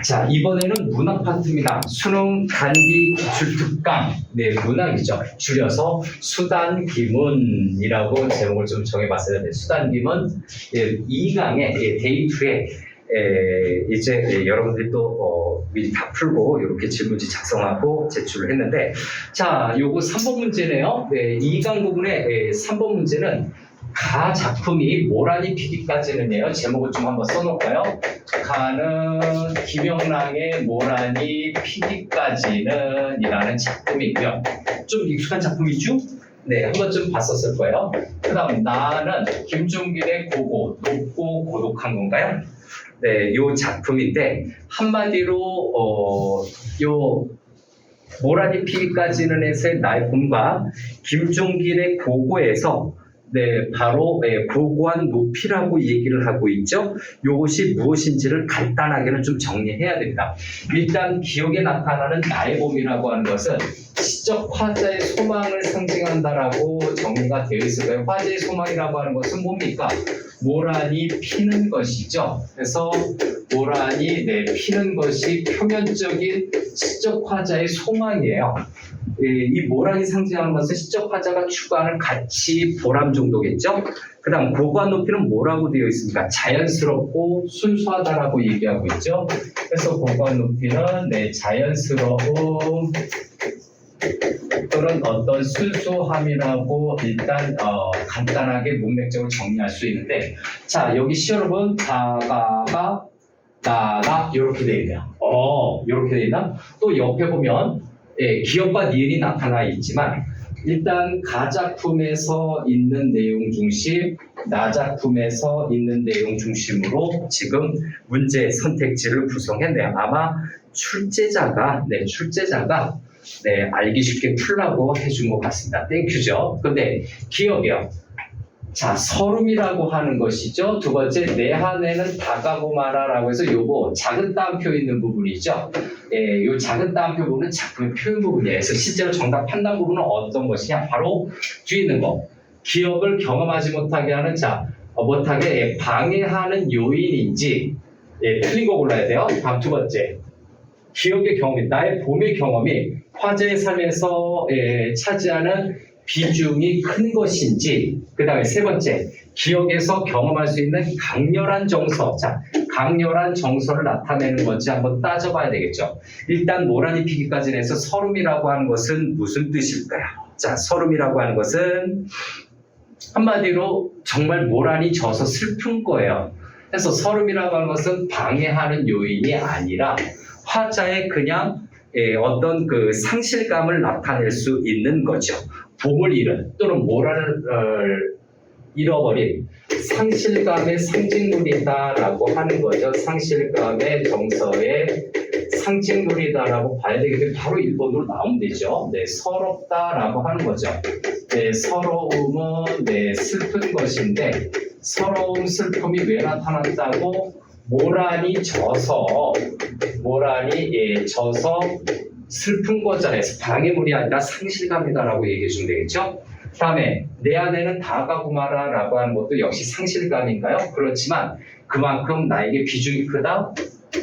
자, 이번에는 문학 파트입니다. 수능 단기 기출 특강. 네, 문학이죠. 줄여서 수단기문이라고 제목을 좀 정해봤어요. 네, 수단기문 2강의 데이 2에 이제 여러분들이 또 미리 다 풀고 이렇게 질문지 작성하고 제출을 했는데, 자, 요거 3번 문제네요. 네, 2강 부분의 3번 문제는 가 작품이 모란이 피기까지는요. 제목을 좀 한번 써놓을까요? 가는 김영랑의 모란이 피기까지는 이라는 작품이고요. 좀 익숙한 작품이죠? 네, 한 번쯤 봤었을 거예요. 그 다음 나는 김종길의 고고, 높고 고독한 건가요? 네, 요 작품인데 한마디로 요 모란이 피기까지는 에서의 나의 봄과 김종길의 고고에서 네, 바로 고고한 높이라고 얘기를 하고 있죠. 이것이 무엇인지를 간단하게는 좀 정리해야 됩니다. 일단 기억에 나타나는 나의 봄이라고 하는 것은 시적 화자의 소망을 상징한다라고 정리가 되어 있을 거예요. 화자의 소망이라고 하는 것은 뭡니까? 모란이 피는 것이죠. 그래서 모란이 피는 것이 표면적인 시적 화자의 소망이에요. 이 모란이 상징하는 것은 시적 화자가 추구하는 가치, 보람 정도겠죠. 그 다음 고고한 높이는 뭐라고 되어 있습니까? 자연스럽고 순수하다라고 얘기하고 있죠. 그래서 고고한 높이는 자연스러움 또는 어떤 순수함이라고 일단 간단하게 문맥적으로 정리할 수 있는데, 자, 여기 시여러분 다가가 나가 이렇게 되어 있네요. 이렇게 되어 있나? 또 옆에 보면 기억과 니은이 나타나 있지만 일단 가 작품에서 있는 내용 중심, 나 작품에서 있는 내용 중심으로 지금 문제 선택지를 구성했네요. 아마 출제자가 알기 쉽게 풀라고 해준 것 같습니다. 땡큐죠. 근데 기억이요. 자, 서름이라고 하는 것이죠. 두 번째, 내 한해는 다가고 마라라고 해서 요거 작은 따옴표 있는 부분이죠. 요 작은 따옴표 부분은 작품의 표현 부분이에요. 그래서 실제로 정답 판단 부분은 어떤 것이냐? 바로 뒤에 있는 거. 기억을 경험하지 못하게 하는 못하게 방해하는 요인인지 틀린 거 골라야 돼요. 다음 두 번째. 기억의 경험이, 나의 봄의 경험이 화제의 삶에서 차지하는 비중이 큰 것인지, 그 다음에 세 번째, 기억에서 경험할 수 있는 강렬한 정서. 자, 강렬한 정서를 나타내는 건지 한번 따져봐야 되겠죠. 일단 모란이 피기까지 해서 서름이라고 하는 것은 무슨 뜻일까요? 자, 서름이라고 하는 것은 한마디로 정말 모란이 져서 슬픈 거예요. 그래서 서름이라고 하는 것은 방해하는 요인이 아니라 화자의 그냥 어떤 그 상실감을 나타낼 수 있는 거죠. 봄을 잃은 또는 모란을 잃어버린 상실감의 상징물이다라고 하는 거죠. 상실감의 정서의 상징물이다라고 봐야 되겠는데 바로 1번으로 나오면 되죠. 네, 서럽다라고 하는 거죠. 네, 서러움은 슬픈 것인데 서러움, 슬픔이 왜 나타났다고? 모란이 져서 슬픈 거잖아요. 방해물이 아니라 상실감이다라고 얘기해 주면 되겠죠. 그 다음에 내 안에는 다가고 마라라고 하는 것도 역시 상실감인가요? 그렇지만 그만큼 나에게 비중이 크다?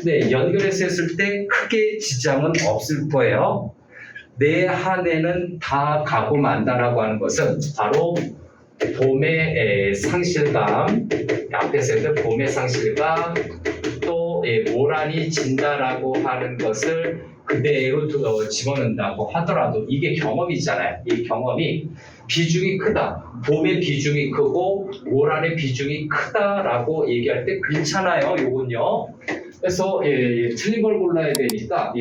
네, 연결해서 했을 때 크게 지장은 없을 거예요. 내 한해는 다 가고 만다라고 하는 것은 바로 봄의 상실감, 앞에서 했던 봄의 상실감, 또 모란이 진다라고 하는 것을 그대로 집어넣는다고 하더라도 이게 경험이잖아요. 이 경험이 비중이 크다. 봄의 비중이 크고 모란의 비중이 크다라고 얘기할 때 괜찮아요. 요건요. 그래서 틀린 걸 골라야 되니까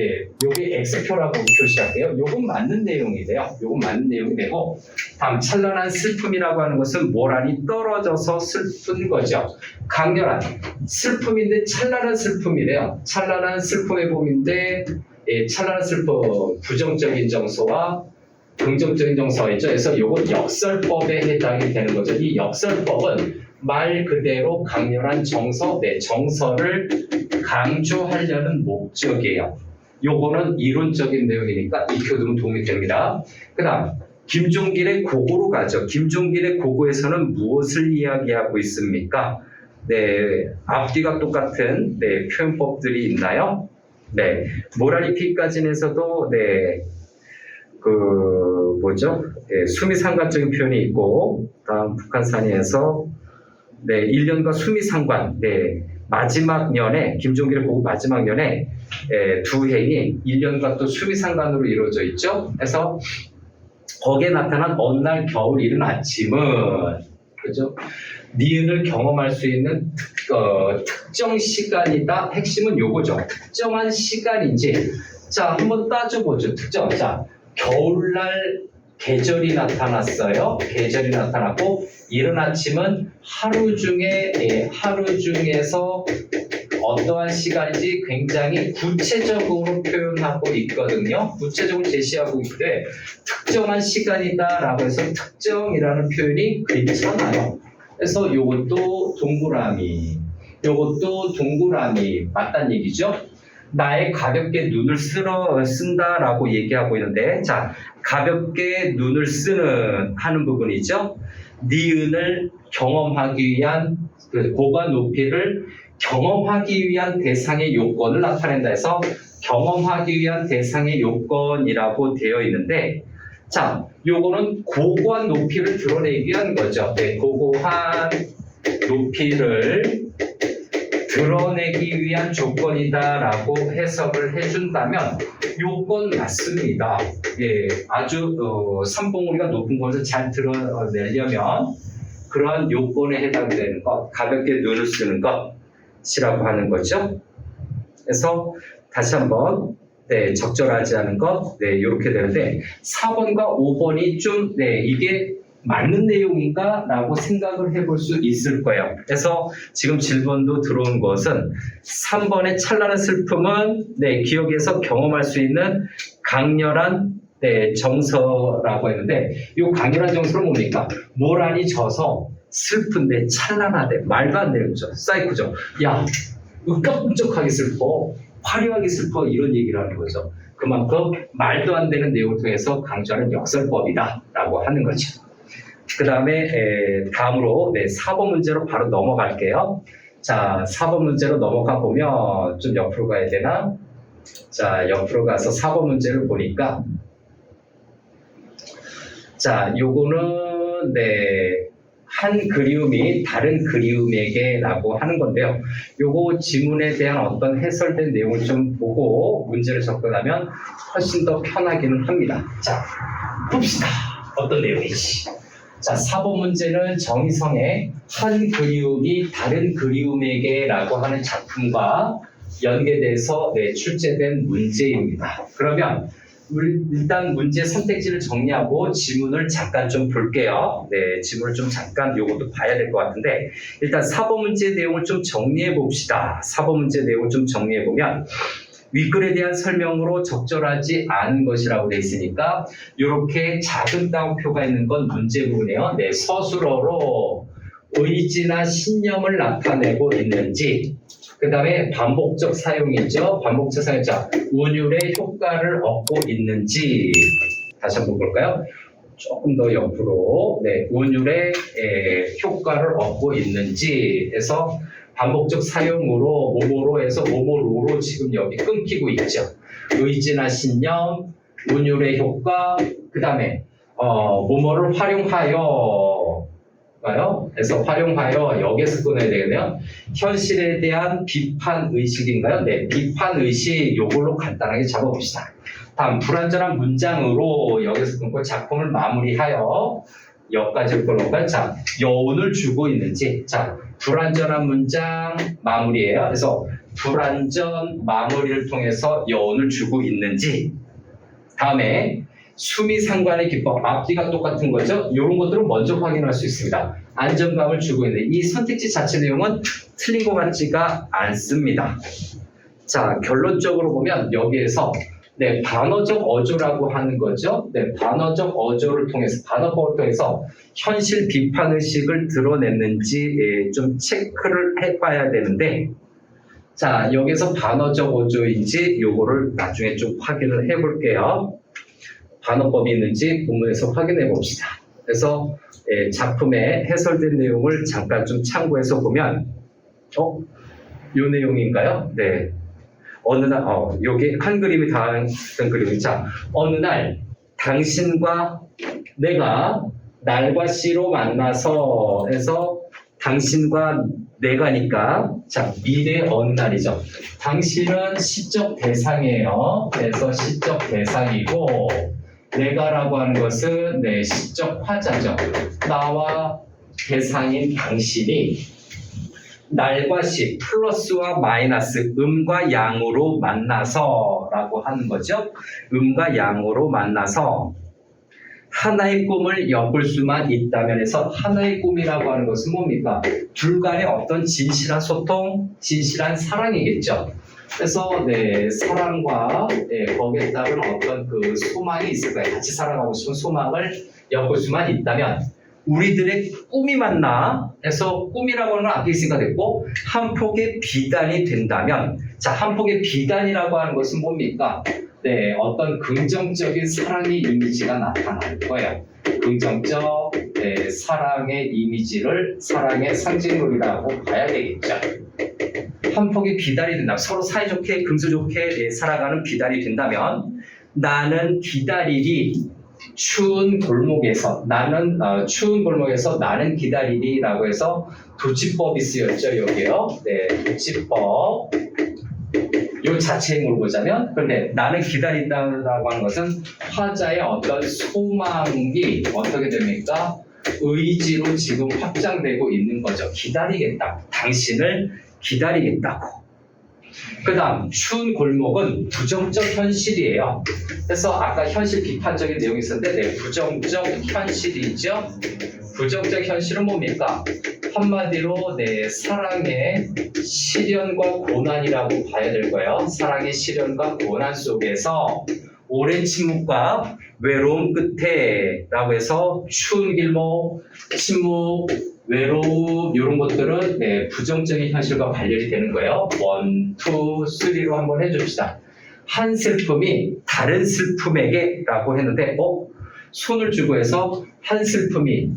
요게 X표라고 표시할게요. 요건 맞는 내용이 돼요. 요건 맞는 내용이 되고, 다음 찬란한 슬픔이라고 하는 것은 모란이 떨어져서 슬픈 거죠. 강렬한 슬픔인데 찬란한 슬픔이래요. 찬란한 슬픔의 봄인데 찬란한 슬픔, 부정적인 정서와 긍정적인 정서가 있죠. 그래서 요건 역설법에 해당이 되는 거죠. 이 역설법은 말 그대로 강렬한 정서, 정서를 강조하려는 목적이에요. 요거는 이론적인 내용이니까 익혀두면 도움이 됩니다. 그 다음 김종길의 고고로 가죠. 김종길의 고고에서는 무엇을 이야기하고 있습니까? 앞뒤가 똑같은 표현법들이 있나요? 네, 모라리피까지에서도 네, 그 뭐죠? 네, 수미상관적인 표현이 있고, 다음 북한산에서 네, 1년과 수미상관, 네, 마지막 년에 김종길의 고국 마지막 년에 두 해이 1년과 또 수미상관으로 이루어져 있죠. 그래서 거기에 나타난 어느 날 겨울 이른 아침은 그죠? 니은을 경험할 수 있는 특정 시간이다. 핵심은 요거죠. 특정한 시간인지. 자, 한번 따져보죠. 특정. 자, 겨울날 계절이 나타났어요. 계절이 나타났고, 이른 아침은 하루 중에서 어떠한 시간인지 굉장히 구체적으로 표현하고 있거든요. 구체적으로 제시하고 있는데, 특정한 시간이다라고 해서 특정이라는 표현이 괜찮아요. 그래서 요것도 동그라미 맞다는 얘기죠. 나의 가볍게 눈을 쓴다라고 얘기하고 있는데, 자, 가볍게 눈을 쓰는 하는 부분이죠. 니은을 경험하기 위한 고과 높이를 경험하기 위한 대상의 요건을 나타낸다 해서 경험하기 위한 대상의 요건이라고 되어 있는데, 자, 요거는 고고한 높이를 드러내기 위한 거죠. 네, 고고한 높이를 드러내기 위한 조건이다라고 해석을 해준다면 요건 맞습니다. 예, 아주 삼봉우리가 높은 것을 잘 드러내려면 그러한 요건에 해당되는 것, 가볍게 눈을 쓰는 것이라고 하는 거죠. 그래서 다시 한번 네, 적절하지 않은 것, 네, 이렇게 되는데 4번과 5번이 좀 네, 이게 맞는 내용인가? 라고 생각을 해볼 수 있을 거예요. 그래서 지금 질문도 들어온 것은 3번의 찬란한 슬픔은 네, 기억에서 경험할 수 있는 강렬한 네, 정서라고 했는데 이 강렬한 정서는 뭡니까? 모란이 져서 슬픈데 찬란하대. 말도 안 되는 거죠. 사이코죠. 야, 으까분쩍하게 슬퍼. 화려하게 슬퍼. 이런 얘기를 하는 거죠. 그만큼 말도 안 되는 내용을 통해서 강조하는 역설법이다. 라고 하는 거죠. 그 다음에 다음으로 네, 4번 문제로 바로 넘어갈게요. 자, 4번 문제로 넘어가 보면 좀 옆으로 가야 되나? 자, 옆으로 가서 4번 문제를 보니까 자, 요거는 네, 한 그리움이 다른 그리움에게 라고 하는 건데요. 요거 지문에 대한 어떤 해설된 내용을 좀 보고 문제를 접근하면 훨씬 더 편하기는 합니다. 자, 봅시다. 어떤 내용인지. 자, 4번 문제는 정희성의 한 그리움이 다른 그리움에게 라고 하는 작품과 연계돼서 네, 출제된 문제입니다. 그러면 일단 문제 선택지를 정리하고 지문을 잠깐 좀 볼게요. 네, 지문을 좀 잠깐 요것도 봐야 될 것 같은데 일단 4번 문제 내용을 좀 정리해 봅시다. 4번 문제 내용을 좀 정리해 보면 윗글에 대한 설명으로 적절하지 않은 것이라고 되어 있으니까 이렇게 작은 따옴표가 있는 건 문제 부분이에요. 네, 서술어로 의지나 신념을 나타내고 있는지 그 다음에 반복적 사용이죠. 반복적 사용이죠. 운율의 효과를 얻고 있는지 다시 한번 볼까요? 조금 더 옆으로 네, 운율의 효과를 얻고 있는지 해서 반복적 사용으로 모모로 해서 모모로로 지금 여기 끊기고 있죠. 의지나 신념, 운율의 효과, 그 다음에 모모를 활용하여 그래서 활용하여 여기에서 끊어야 되겠네요. 현실에 대한 비판 의식인가요? 네, 비판 의식 요걸로 간단하게 잡아봅시다. 다음 불완전한 문장으로 여기서 끊고 작품을 마무리하여 여기까지 끊어볼까요? 자, 여운을 주고 있는지. 자, 불완전한 문장 마무리예요. 그래서 불완전 마무리를 통해서 여운을 주고 있는지. 다음에 수미상관의 기법, 앞뒤가 똑같은 거죠. 이런 것들은 먼저 확인할 수 있습니다. 안정감을 주고 있는 이 선택지 자체 내용은 틀린 것 같지가 않습니다. 자, 결론적으로 보면 여기에서 네, 반어적 어조라고 하는 거죠. 네, 반어적 어조를 통해서, 반어법을 통해서 현실 비판 의식을 드러냈는지 좀 체크를 해봐야 되는데, 자, 여기서 반어적 어조인지 요거를 나중에 좀 확인을 해볼게요. 반어법이 있는지 본문에서 확인해 봅시다. 그래서 작품에 해설된 내용을 잠깐 좀 참고해서 보면, 요 내용인가요? 네. 어느 날, 요게 한 그림이 다른 그림이. 자, 어느 날 당신과 내가 날과 시로 만나서 해서 당신과 내가니까 자 미래 어느 날이죠. 당신은 시적 대상이에요. 그래서 시적 대상이고 내가라고 하는 것은 내 시적 화자죠. 나와 대상인 당신이 날과 시 플러스와 마이너스 음과 양으로 만나서 라고 하는 거죠. 음과 양으로 만나서 하나의 꿈을 엮을 수만 있다면 해서 하나의 꿈이라고 하는 것은 뭡니까? 둘 간의 어떤 진실한 소통, 진실한 사랑이겠죠. 그래서 네, 사랑과 거기에 따른 어떤 그 소망이 있을 거예요. 같이 살아가고 싶은 소망을 엮을 수만 있다면 우리들의 꿈이 만나 해서 꿈이라고 하는 건 앞에 있으니까 됐고 한 폭의 비단이 된다면 자, 한 폭의 비단이라고 하는 것은 뭡니까? 네, 어떤 긍정적인 사랑의 이미지가 나타날 거예요. 긍정적 사랑의 이미지를 사랑의 상징물이라고 봐야 되겠죠. 한 폭의 비달이 된다면 서로 사이좋게 금수좋게 살아가는 비달이 된다면 나는 기다리리 추운 골목에서 추운 골목에서 나는 기다리리라고 해서 도치법이 쓰였죠. 여기요. 네, 도치법. 요 자체의 걸 보자면 그런데 나는 기다린다라고 하는 것은 화자의 어떤 소망이 어떻게 됩니까? 의지로 지금 확장되고 있는 거죠. 기다리겠다. 당신을 기다리겠다고. 그 다음 추운 골목은 부정적 현실이에요. 그래서 아까 현실 비판적인 내용이 있었는데 네, 부정적 현실이죠. 부정적 현실은 뭡니까? 한마디로 내 사랑의 시련과 고난이라고 봐야 될 거예요. 사랑의 시련과 고난 속에서 오랜 침묵과 외로움 끝에 라고 해서 추운 길목, 침묵, 외로움 이런 것들은 네, 부정적인 현실과 관련이 되는 거예요. 1, 2, 3로 한번 해줍시다. 한 슬픔이 다른 슬픔에게 라고 했는데 손을 주고 해서 한 슬픔이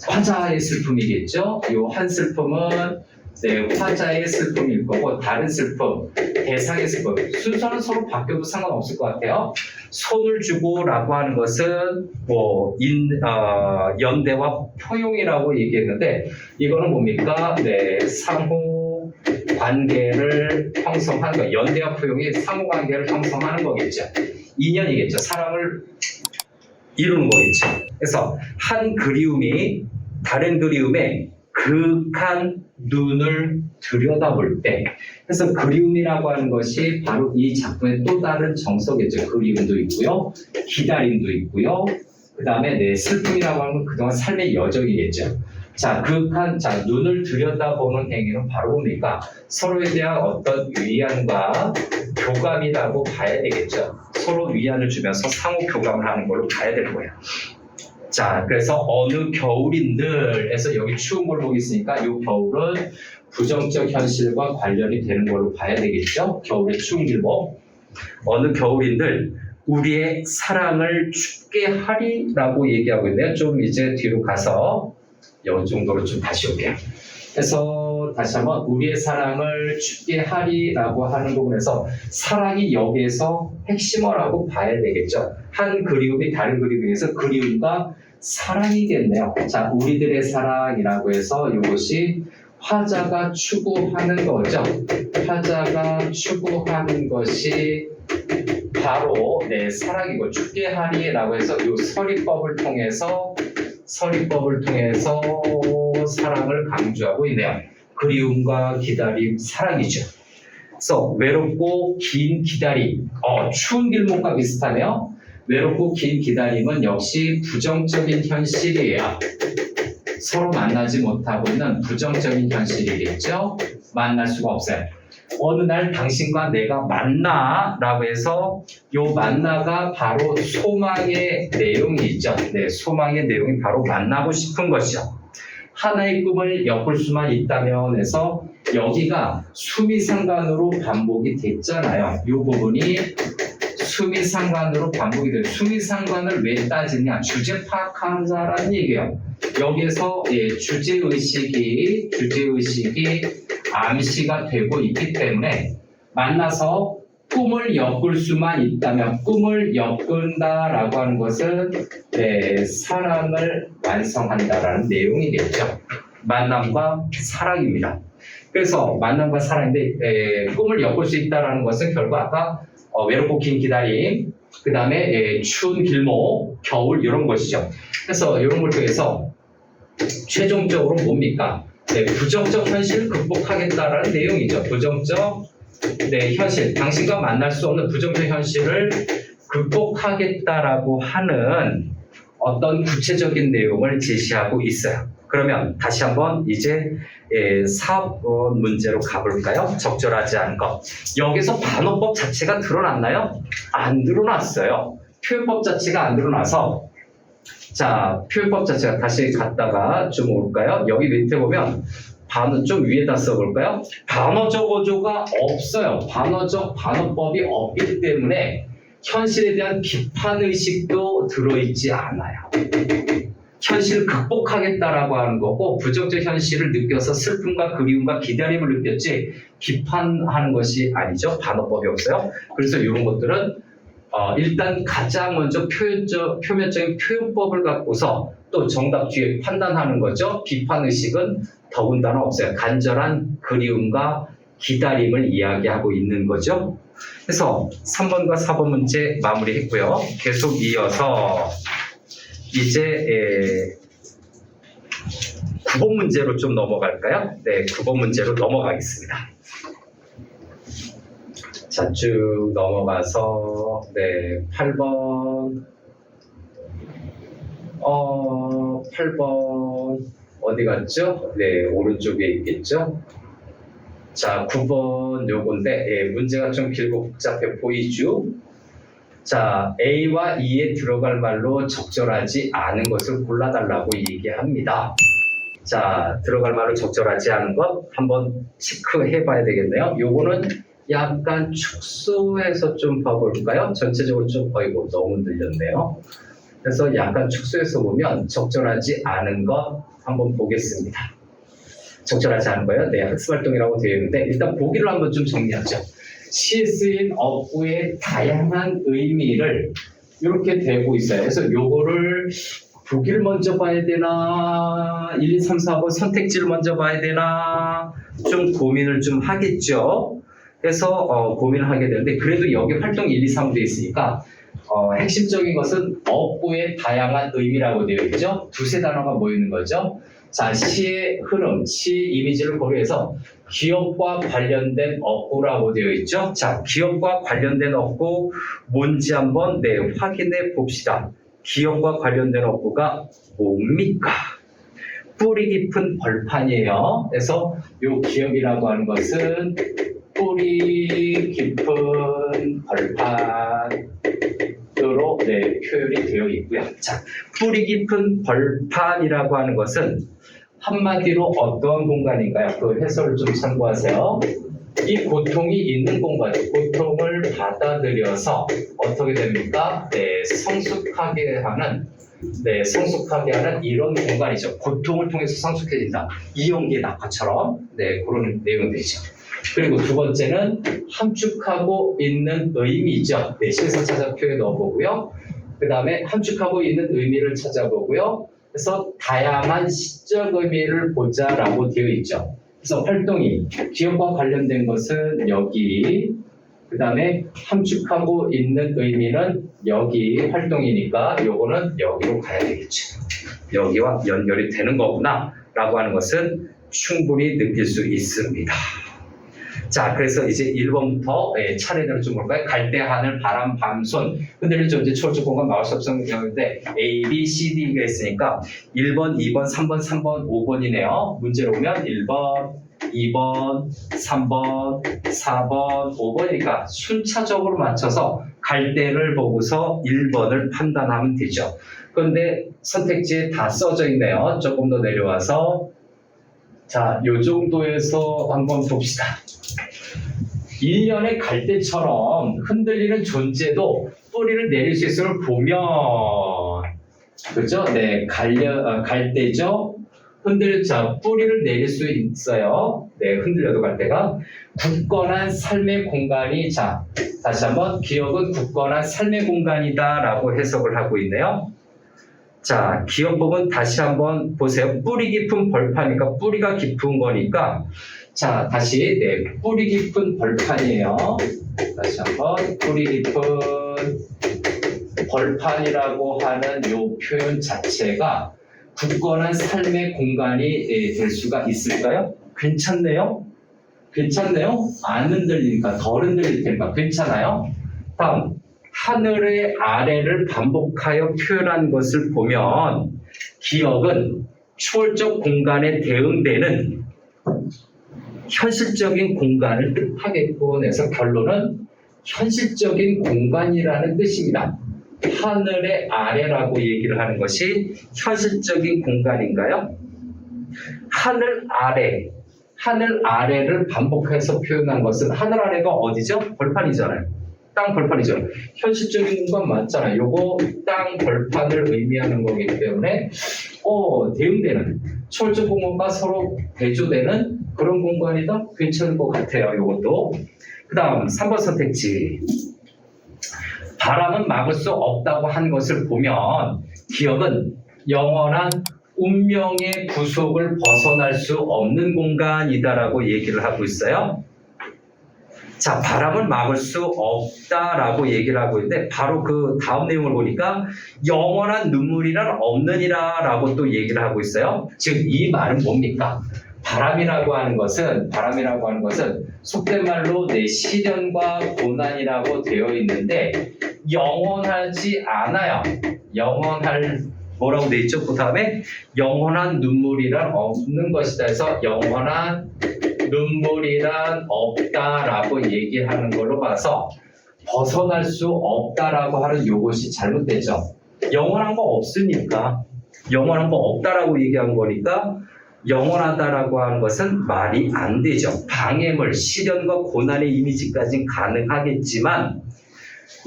화자의 슬픔이겠죠. 이 한 슬픔은 네, 화자의 슬픔일 거고 다른 슬픔, 대상의 슬픔. 순서는 서로 바뀌어도 상관없을 것 같아요. 손을 주고라고 하는 것은 연대와 포용이라고 얘기했는데 이거는 뭡니까? 네, 상호 관계를 형성하는 거. 연대와 포용이 상호 관계를 형성하는 거겠죠. 인연이겠죠. 사랑을 이루는 거겠죠. 그래서 한 그리움이 다른 그리움에 극한 눈을 들여다볼 때 그래서 그리움이라고 하는 것이 바로 이 작품의 또 다른 정서겠죠. 그리움도 있고요. 기다림도 있고요. 그 다음에 내 슬픔이라고 하는 건 그동안 삶의 여정이겠죠. 자, 눈을 들여다보는 행위는 바로 뭡니까? 서로에 대한 어떤 위안과 교감이라고 봐야 되겠죠. 서로 위안을 주면서 상호 교감을 하는 걸로 봐야 되는 거예요. 자, 그래서 어느 겨울인들 해서 여기 추운 골목이 있으니까 이 겨울은 부정적 현실과 관련이 되는 걸로 봐야 되겠죠. 겨울의 추운 길목. 어느 겨울인들 우리의 사랑을 춥게 하리라고 얘기하고 있네요. 좀 이제 뒤로 가서 이 정도로 좀 다시 올게요. 그래서 다시 한번 우리의 사랑을 춥게 하리라고 하는 부분에서 사랑이 여기에서 핵심어라고 봐야 되겠죠. 한 그리움이 다른 그리움에서 그리움과 사랑이겠네요. 자, 우리들의 사랑이라고 해서 이것이 화자가 추구하는 거죠. 화자가 추구하는 것이 바로 내 사랑이고 춥게 하리라고 해서 이 서리법을 통해서 사랑을 강조하고 있네요. 그리움과 기다림, 사랑이죠. 그래서 외롭고 긴 기다림, 추운 길목과 비슷하네요. 외롭고 긴 기다림은 역시 부정적인 현실이에요. 서로 만나지 못하고 있는 부정적인 현실이겠죠. 만날 수가 없어요. 어느 날 당신과 내가 만나라고 해서 요 만나가 바로 소망의 내용이죠. 네, 소망의 내용이 바로 만나고 싶은 것이죠. 하나의 꿈을 엮을 수만 있다면 해서 여기가 수미상관으로 반복이 됐잖아요. 이 부분이 수미상관으로 반복이 돼요. 수미상관을 왜 따지냐? 주제 파악하자라는 얘기예요. 여기에서 주제의식이 암시가 되고 있기 때문에 만나서 꿈을 엮을 수만 있다면 꿈을 엮은다라고 하는 것은 사랑을 완성한다라는 내용이겠죠. 만남과 사랑입니다. 그래서 만남과 사랑인데 꿈을 엮을 수 있다라는 것은 결국 아까 외롭고 긴 기다림, 그 다음에 추운 길목, 겨울 이런 것이죠. 그래서 이런 걸 통해서 최종적으로 뭡니까? 부정적 현실을 극복하겠다라는 내용이죠. 부정적 현실, 당신과 만날 수 없는 부정적 현실을 극복하겠다라고 하는 어떤 구체적인 내용을 제시하고 있어요. 그러면 다시 한번 이제 4번 문제로 가볼까요? 적절하지 않은 것. 여기서 반어법 자체가 드러났나요? 안 드러났어요. 표현법 자체가 안 드러나서 자, 표현법 자체가 다시 갔다가 좀 올까요? 여기 밑에 보면 반어 좀 위에다 써볼까요? 반어적 어조가 없어요. 반어적 반어법이 없기 때문에 현실에 대한 비판의식도 들어있지 않아요. 현실을 극복하겠다라고 하는 거고 부정적 현실을 느껴서 슬픔과 그리움과 기다림을 느꼈지 비판하는 것이 아니죠. 반어법이 없어요. 그래서 이런 것들은 일단 가장 먼저 표면적인 표현법을 갖고서 또 정답 뒤에 판단하는 거죠. 비판의식은 더군다나 없어요. 간절한 그리움과 기다림을 이야기하고 있는 거죠. 그래서 3번과 4번 문제 마무리했고요. 계속 이어서 이제 9번 문제로 좀 넘어갈까요? 네, 9번 문제로 넘어가겠습니다. 자, 쭉 넘어가서 8번 8번 어디 갔죠? 네, 오른쪽에 있겠죠? 자, 9번 요건데 문제가 좀 길고 복잡해 보이죠? 자, A와 E에 들어갈 말로 적절하지 않은 것을 골라달라고 얘기합니다. 자, 들어갈 말로 적절하지 않은 것 한번 체크해 봐야 되겠네요. 요거는 약간 축소해서 좀 봐볼까요? 전체적으로 좀 너무 늘렸네요. 그래서 약간 축소해서 보면 적절하지 않은 것 한번 보겠습니다. 적절하지 않은 거요? 네, 학습활동이라고 되어 있는데 일단 보기를 한번 좀 정리하죠. 시에 쓰인 어구의 다양한 의미를 이렇게 되고 있어요. 그래서 요거를 보기를 먼저 봐야 되나 1, 2, 3, 4번 선택지를 먼저 봐야 되나 좀 고민을 좀 하겠죠. 그래서 고민을 하게 되는데 그래도 여기 활동 1, 2, 3도 있으니까 핵심적인 것은 어구의 다양한 의미라고 되어 있죠. 두세 단어가 모이는 거죠. 자, 시의 흐름, 시의 이미지를 고려해서 기업과 관련된 어구라고 되어 있죠. 자, 기업과 관련된 어구 뭔지 한번 확인해 봅시다. 기업과 관련된 어구가 뭡니까? 뿌리 깊은 벌판이에요. 그래서 이 기업이라고 하는 것은 뿌리 깊은 벌판으로 표현이 되어 있고요. 자, 뿌리 깊은 벌판이라고 하는 것은 한마디로 어떠한 공간인가요? 그 해설을 좀 참고하세요. 이 고통이 있는 공간, 고통을 받아들여서 어떻게 됩니까? 성숙하게 하는 이런 공간이죠. 고통을 통해서 성숙해진다. 이용기의 낙화처럼 그런 내용이 되죠. 그리고 두 번째는 함축하고 있는 의미죠. 시에서 찾아 표현해 넣어보고요. 그 다음에 함축하고 있는 의미를 찾아보고요. 그래서 다양한 시적 의미를 보자라고 되어 있죠. 그래서 활동이 기업과 관련된 것은 여기, 그 다음에 함축하고 있는 의미는 여기 활동이니까 요거는 여기로 가야 되겠죠. 여기와 연결이 되는 거구나 라고 하는 것은 충분히 느낄 수 있습니다. 자, 그래서 이제 1번부터 차례대로 좀 볼까요? 갈대, 하늘, 바람, 밤, 손. 흔들리죠. 이제 초월적 공간 막을 수 없는 경우인데 A, B, C, D가 있으니까 1번, 2번, 3번, 3번, 5번이네요. 문제로 오면 1번, 2번, 3번, 4번, 5번이니까 순차적으로 맞춰서 갈대를 보고서 1번을 판단하면 되죠. 그런데 선택지에 다 써져 있네요. 조금 더 내려와서 자, 요 정도에서 한번 봅시다. 1년의 갈대처럼 흔들리는 존재도 뿌리를 내릴 수 있음을 보면, 그죠? 갈대죠? 자, 뿌리를 내릴 수 있어요. 네, 흔들려도 갈 때가. 굳건한 삶의 공간이, 자, 다시 한번, 기억은 굳건한 삶의 공간이다 라고 해석을 하고 있네요. 자, 기억법은 다시 한번 보세요. 뿌리 깊은 벌판이니까 뿌리가 깊은 거니까, 자, 다시, 네, 뿌리 깊은 벌판이에요. 다시 한번, 뿌리 깊은 벌판이라고 하는 요 표현 자체가 굳건한 삶의 공간이 될 수가 있을까요? 괜찮네요? 괜찮네요? 안 흔들리니까, 덜 흔들릴 테니까 괜찮아요? 다음, 하늘의 아래를 반복하여 표현한 것을 보면 기억은 초월적 공간에 대응되는 현실적인 공간을 뜻하겠고 해서 결론은 현실적인 공간이라는 뜻입니다. 하늘의 아래라고 얘기를 하는 것이 현실적인 공간인가요? 하늘 아래를 반복해서 표현한 것은 하늘 아래가 어디죠? 벌판이잖아요. 땅 벌판이죠. 현실적인 공간 맞잖아요. 요거 땅 벌판을 의미하는 거기 때문에 대응되는 초월적 공간과 서로 대조되는 그런 공간이다? 괜찮을 것 같아요. 요것도. 그 다음 3번 선택지. 바람은 막을 수 없다고 한 것을 보면 기억은 영원한 운명의 구속을 벗어날 수 없는 공간이다라고 얘기를 하고 있어요. 자, 바람을 막을 수 없다라고 얘기를 하고 있는데 바로 그 다음 내용을 보니까 영원한 눈물이란 없느니라라고 또 얘기를 하고 있어요. 즉 이 말은 뭡니까? 바람이라고 하는 것은 속된 말로 내 시련과 고난이라고 되어 있는데 영원하지 않아요. 뭐라고 되어 있죠? 그 다음에 영원한 눈물이란 없는 것이다 해서 영원한 눈물이란 없다라고 얘기하는 걸로 봐서 벗어날 수 없다라고 하는 요것이 잘못되죠. 영원한 거 없으니까 영원한 거 없다라고 얘기한 거니까 영원하다라고 하는 것은 말이 안 되죠. 방해물, 시련과 고난의 이미지까지는 가능하겠지만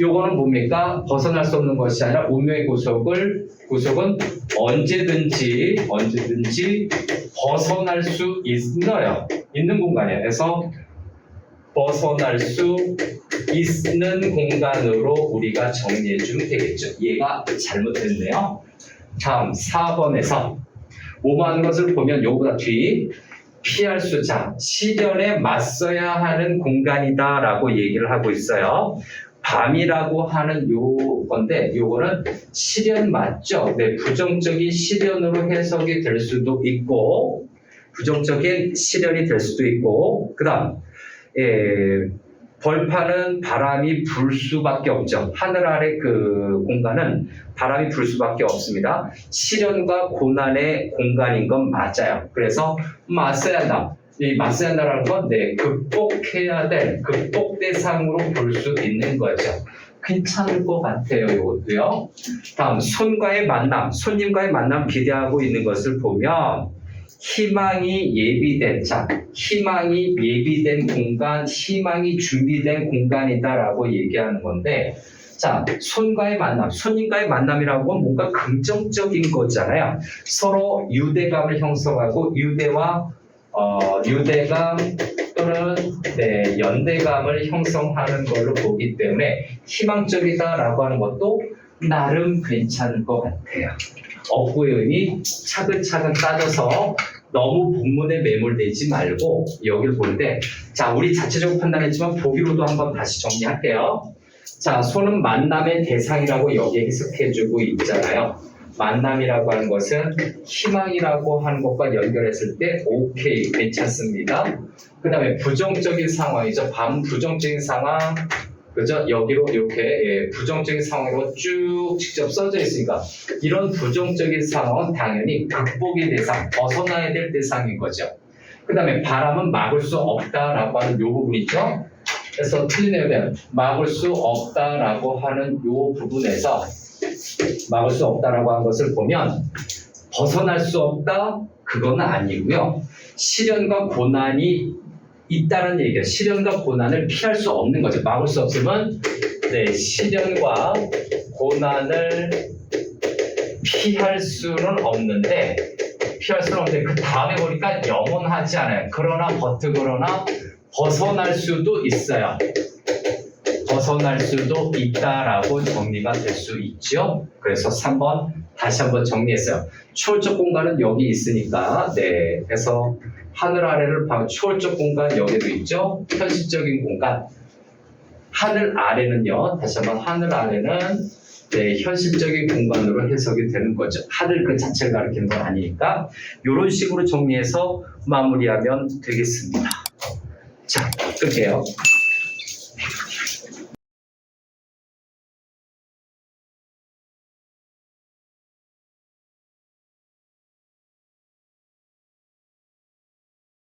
요거는 뭡니까? 벗어날 수 없는 것이 아니라 운명의 구속은 언제든지 벗어날 수 있는 공간이에요. 그래서 벗어날 수 있는 공간으로 우리가 정리해 주면 되겠죠. 얘가 잘못됐네요. 다음 4번에서 오만 것을 보면 요보다 뒤 피할 수자 시련에 맞서야 하는 공간이다라고 얘기를 하고 있어요. 밤이라고 하는 요 건데 요거는 시련 맞죠? 네, 부정적인 시련으로 해석이 될 수도 있고 부정적인 시련이 될 수도 있고 그다음 벌판은 바람이 불 수밖에 없죠. 하늘 아래 그 공간은 바람이 불 수밖에 없습니다. 시련과 고난의 공간인 건 맞아요. 그래서 맞서야 한다. 이 맞서야 한다는 건 극복해야 될 극복 대상으로 볼 수 있는 거죠. 괜찮을 것 같아요. 이것도요. 다음 손님과의 만남 기대하고 있는 것을 보면 희망이 예비된 공간, 희망이 준비된 공간이다라고 얘기하는 건데, 자, 손님과의 만남이라고 하면 뭔가 긍정적인 거잖아요. 서로 유대감을 형성하고 유대감 또는 연대감을 형성하는 걸로 보기 때문에 희망적이다라고 하는 것도 나름 괜찮을 것 같아요. 어구의 의미 차근차근 따져서 너무 본문에 매몰되지 말고 여기를 볼 때, 자, 우리 자체적으로 판단했지만 보기로도 한번 다시 정리할게요. 자, 손은 만남의 대상이라고 여기에 해석해주고 있잖아요. 만남이라고 하는 것은 희망이라고 하는 것과 연결했을 때 오케이, 괜찮습니다. 그 다음에 부정적인 상황이죠. 부정적인 상황, 그죠? 여기로 이렇게 부정적인 상황으로 쭉 직접 써져 있으니까 이런 부정적인 상황은 당연히 극복의 대상, 벗어나야 될 대상인 거죠. 그 다음에 바람은 막을 수 없다라고 하는 이 부분이죠. 그래서 틀리면 막을 수 없다라고 하는 이 부분에서 막을 수 없다라고 한 것을 보면 벗어날 수 없다? 그건 아니고요. 시련과 고난이 있다는 얘기예요. 시련과 고난을 피할 수 없는 거죠. 막을 수 없으면 시련과 고난을 피할 수는 없는데 피할 수는 없는데 그 다음에 보니까 영원하지 않아요. 그러나 벗어날 수도 있어요. 벗어날 수도 있다라고 정리가 될 수 있죠. 그래서 3번 다시 한번 정리했어요. 초월적 공간은 여기 있으니까 네, 그래서 하늘 아래를 초월적 공간 여기도 있죠. 현실적인 공간. 하늘 아래는요. 다시 한번 하늘 아래는 네, 현실적인 공간으로 해석이 되는 거죠. 하늘 그 자체를 가리키는 건 아니니까 이런 식으로 정리해서 마무리하면 되겠습니다. 자, 끝이에요.